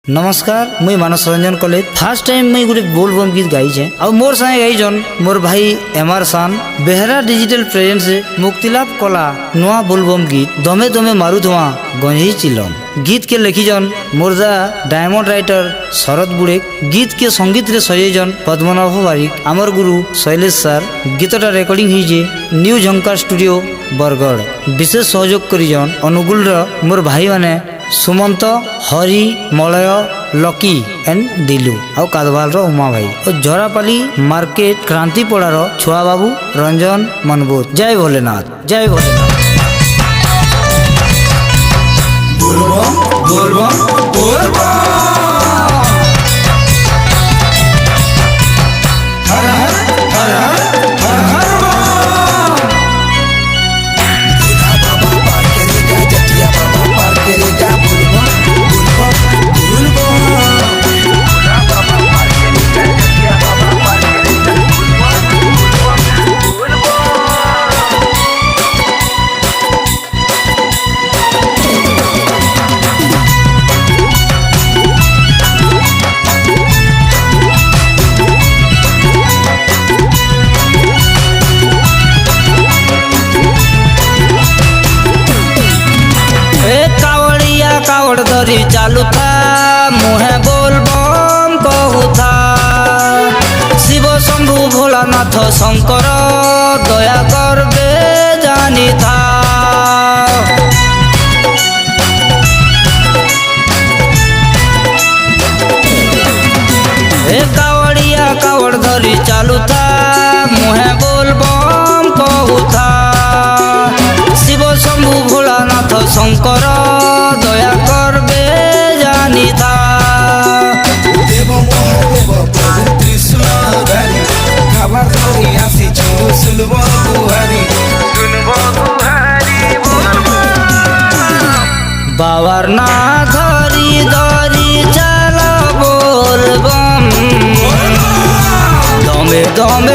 नमस्कार मुई मानस Ranjan college first time मुई गोटे बोलबम गीत गाई छे और मोर संगे गाईजन मोर भाई एमआर सान बेहरा डिजिटल प्रेजेंस से मुक्तिलाभ कला नुआ बोलबम गीत दमे दमे मारू धुआ गंजी चिलम गीत के लिखीजन मोरदा डायमंड राइटर शरद बुड़े गीत के संगीत रे सजेजन पद्मनाभ बारिक आमर गुरु शैलेश सर गीतटा रेकर्डिंग हुई न्यू झंकार स्टूडियो बरगढ़ विशेष सहयोग करिजन अनुगुल मोर भाई माने सुमंत हरि मलय लकी एंड दिलू और कादवाल उमा भाई और झरापाली मार्केट क्रांतिपड़ार छुआ बाबू रंजन मनबोध। जय भोलेनाथ जय भोलेनाथ। कावड़ धरी चालू था मुहे बोल बम कहू था शिव शंभु भोलानाथ शंकर दया कर बे जानी था। हे कावड़िया कावड़ धरी चालू था मुहे बोल बम कहू था शिव शंभु भोलानाथ शंकर दया कर बे जानी था। देव महादेव प्रभु त्रिशूलधारी खबर धरी आसी छु सुनबो दुहारी बावर ना धरी धरी चल बोल बम दमे दमे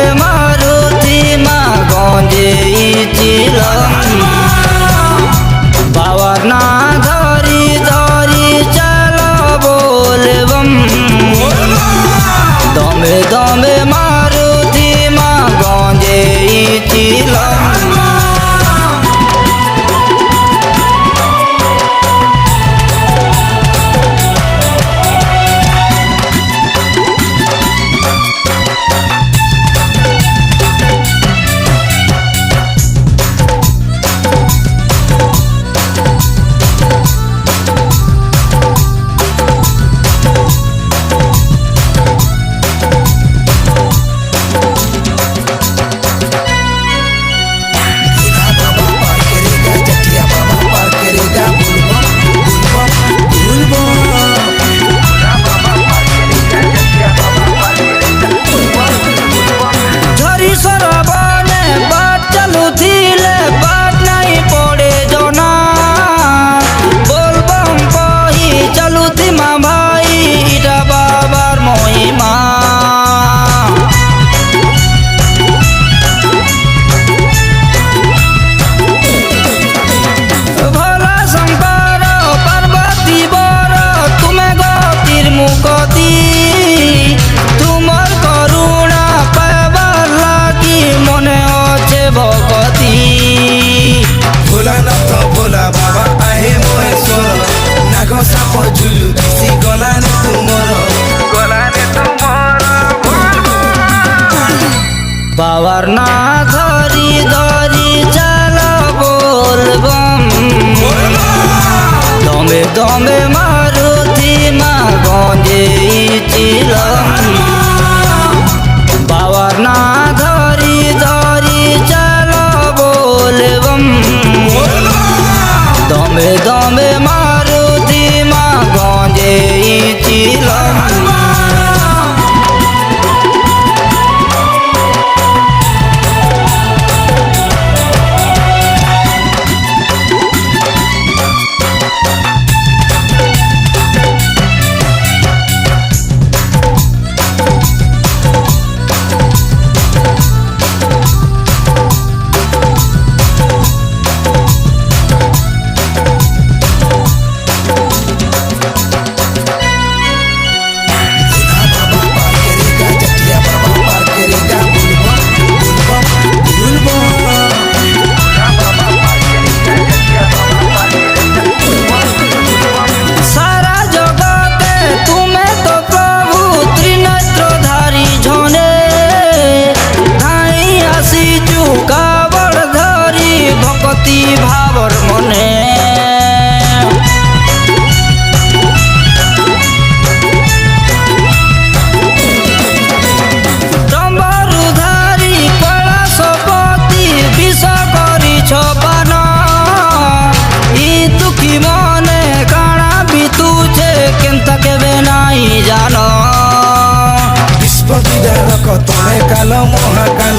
ତମେ କାଲ ମହାକାଲ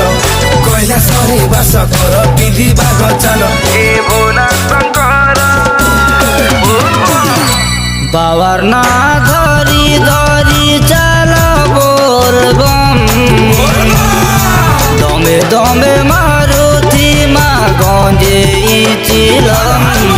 କୈଳାସରେ ବାସ କର ପିନ୍ଧି ବାଘ ଚାଲ ଏ ଭୋଲା ଶଙ୍କର বাবার না ধরি ধরি চাল বলবম দমে দমে মারুতি মা গঞ্জে ছিলাম